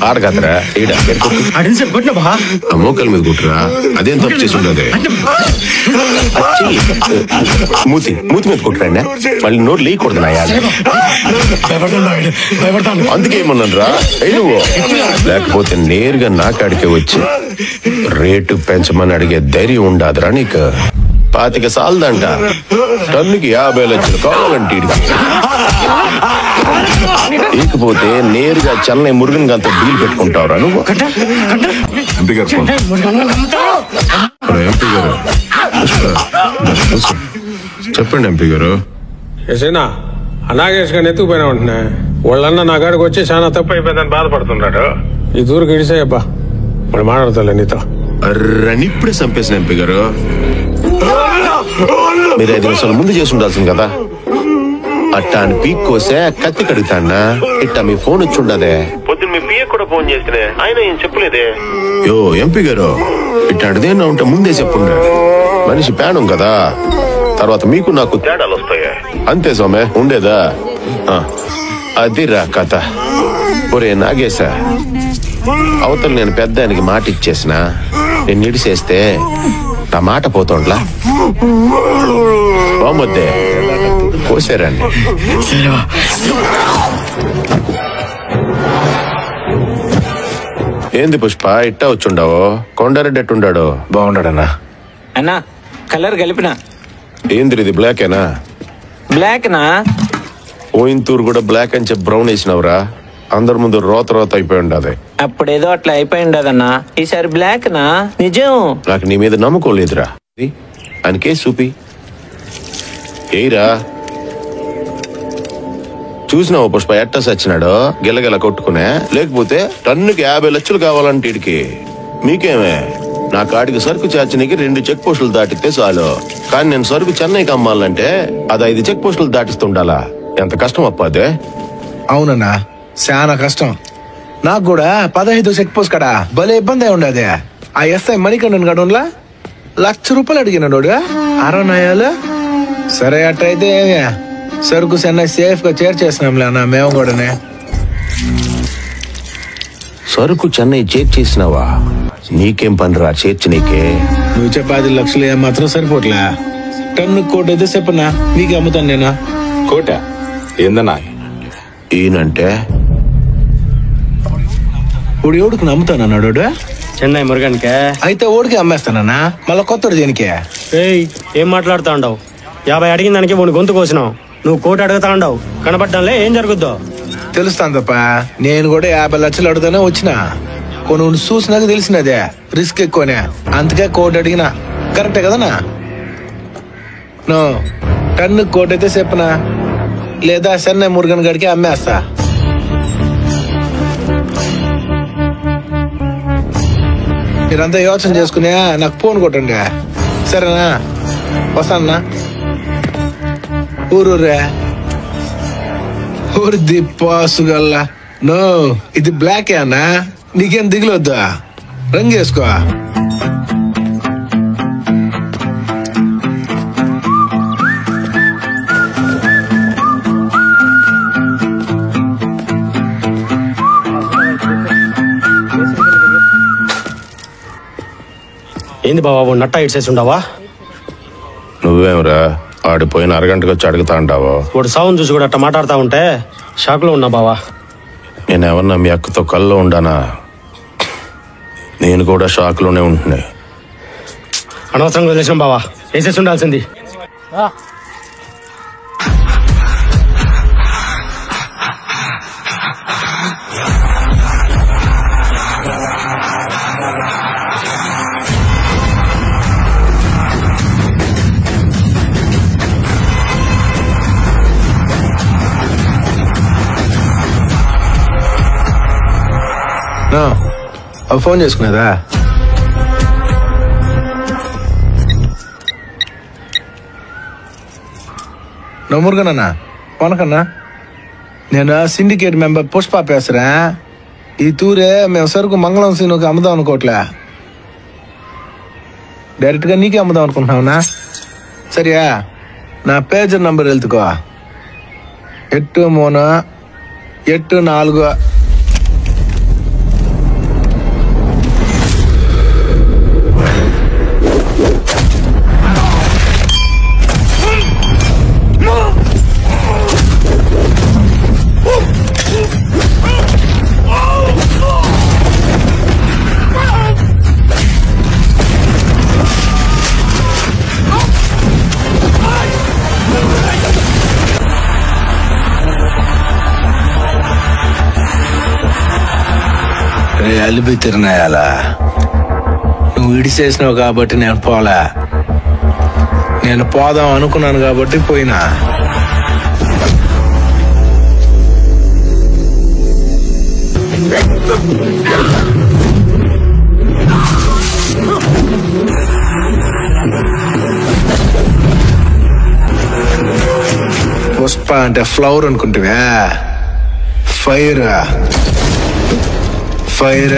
ఆడగదరా మోకల మీద కుట్రా అదేం తప్పు చేసి ఉండదు మూతి మీద కుట్రండి మళ్ళీ నోరు లేకూడదున్నాయా అందుకే ఏమన్నాను రా నువ్వు లేకపోతే నేరుగా నాకాడికే వచ్చి రేటు పెంచమని అడిగే ధైర్యం ఉండదురా నీకు 25 సాలదంట టన్నుకి 50 లక్షలు కావాలంటే ఇకపోతే నేరుగా చెన్నై మురుగన్ గంత డీల్ పెట్టుకుంటావురా నువ్వు ఎంపీ గారు చెప్పండి ఎంపీ గారు ఏసేనా అనాగేష్ గారిని ఎత్తుకుపోయినా ఉంటున్నా వాళ్ళన్న నా కాడికి వచ్చి చాలా తప్పు అయిపోయిందని బాధపడుతున్నాడు ఈ దూరకు ఇడిసేయబ్బా మరి మాట్లాడతాలే నీతో ఇప్పుడే చంపేసిన ఎంపీ గారు మీరు 5 నిమిషాల ముందు చేసి ఉండాల్సింది కదా అట్టా అని పీక్ కోసే కత్తి కడుగుతాన్నా ఇట్టా మీ ఫోన్ వచ్చి ఉండదే పొద్దున్న మీ పిఏ కూడా ఫోన్ చేస్తే ఆయన ఏం చెప్పలేదే యో ఎంపీ గారు ఇట్టాడిదేనా ఉంటే ముందే చెప్పుండే మనిషి పేణం కదా తర్వాత మీకు నాకు తేడాలు వస్తాయి అంతే సోమే ఉండేదా అదిరా కథ ఒరే నాగేశా అవతల నేను పెద్ద ఆయనకి మాట ఇచ్చేసిన నేను నిడిసేస్తే నా మాట పోతుండ్లా బాగుందే కోసారండి ఏంది పుష్ప ఇట్టా వచ్చుండావో కొండారెడ్డి ఎట్టుండాడు బాగుండాడన్నా అన్నా కలర్ కలిపిన ఏంది ఇది బ్లాకేనా బ్లాక్నా ఓయింతూరు కూడా బ్లాక్ అని చెప్పి బ్రౌన్ వేసినవరా అందరి ముందు రోత అయిపోయి ఉండదు అప్పుడేదో అట్లా అయిపోయి ఉండదన్నా ఈసారి బ్లాక్ నా నిజం నాకు నీ మీద నమ్మకం లేదురా ఆయనకే చూపి ఏయిరా చూసినావు పుష్ప ఎట్ట సచ్చినాడో గిలగిల కొట్టుకునే లేకపోతే టన్నుకి 50 లక్షలు కావాలంటే ఇడికి మీకేమే నా కాడికి సరుకు చేర్చనికి 2 చెక్ పోస్టులు దాటితే చాలు కానీ నేను సరుకు చెన్నైకి అమ్మాలంటే అది 5 చెక్ పోస్టులు దాటిస్తుండాలా ఎంత కష్టం అప్పాదే అవునన్నా చాలా కష్టం నాకు కూడా 15 చెక్ పోస్ట్ కడా భలే ఇబ్బంది ఉండదు ఆ ఎస్ఐ మణికండన్ గడున్లా ₹1,00,000 అడిగినాడు అరనాయాలు సరే అట్టయితే సరుకు చెన్నై సేఫ్ గా చేర్చేసినాంలే అన్న మేము కూడానే సరుకు చెన్నై చేర్చేసినావా నీకేం పనిరా చేర్చి నీకే నువ్వు చెప్పే 10 లక్షలు ఏమాత్రం సరిపోట్లే టన్ను కోట అయితే చెప్పనా నీకు అమ్ముతాను నేనా కోట ఏందన్నా ఈయనంటే ఇప్పుడు ఎవడికి నమ్ముతానన్నాడు చెన్నై మురుగన్కే అయితే ఓడికి అమ్మేస్తానన్నా మళ్ళా కొత్తడు దేనికి ఏం మాట్లాడుతా ఉండవు 50 అడిగిన దానికి మూడు గొంతు కోసినావు నువ్వు కోటి అడుగుతా ఉండవు కనబడ్డంలే ఏం జరుగుద్దో తెలుస్తాను తప్ప నేను కూడా 50 లక్షలు అడుగుతానే వచ్చిన కొన్ని చూసినాక తెలిసినదే రిస్క్ ఎక్కువనే అందుకే కోటి అడిగినా కరెక్టే కదనా నో టన్ను కోటి అయితే చెప్పనా లేదా చెన్నై మురుగన్ గడికి అమ్మేస్తా మీరంతా యోచన చేసుకునే నాకు ఫోన్ కొట్టండి సరేనా వస్తానా ఊరూరే ఊరు దిప్పాసుగల్లా నో ఇది బ్లాకే అన్నా నీకేం దిగులొద్దా రంగేసుకో ఏంది బాబు నట్ట ఇడ్సేసి ఉండవా నువ్వేమరా ఆడిపోయిన అరగంటకు వచ్చి అడుగుతా అంటావో వాడు సౌండ్ చూసి కూడా అట్ట మాట్లాడుతా ఉంటే షాక్ లో ఉన్నా బావా నేనేమన్నా మీ అక్కతో కల్లో ఉండానా నేను కూడా షాక్ లోనే ఉంటున్నా అనవసరంగా వదిలేసాం బావా వేసేసి ఉండాల్సింది ఫోన్ చేసుకునేదా? నువ్వు మురుగనన్నా పనకన్నా నేను సిండికేట్ మెంబర్ పుష్ప పేసరా. ఈ తూరే మేము సరుకు మంగళం సీనుకి అమ్ముదాం అనుకోవట్లే, డైరెక్ట్ గా నీకే అమ్ముదాం అనుకుంటున్నావునా? సరియా, నా పేజర్ నంబర్ వెళ్తుకో 8384. అలిపి తిరునాయాలా, నువ్వు ఇడిచేసినావు కాబట్టి నేను పోలే, నేను పోదాం అనుకున్నాను కాబట్టి పోయినా. పుష్ప అంటే ఫ్లవర్ అనుకుంటువా? Fire fire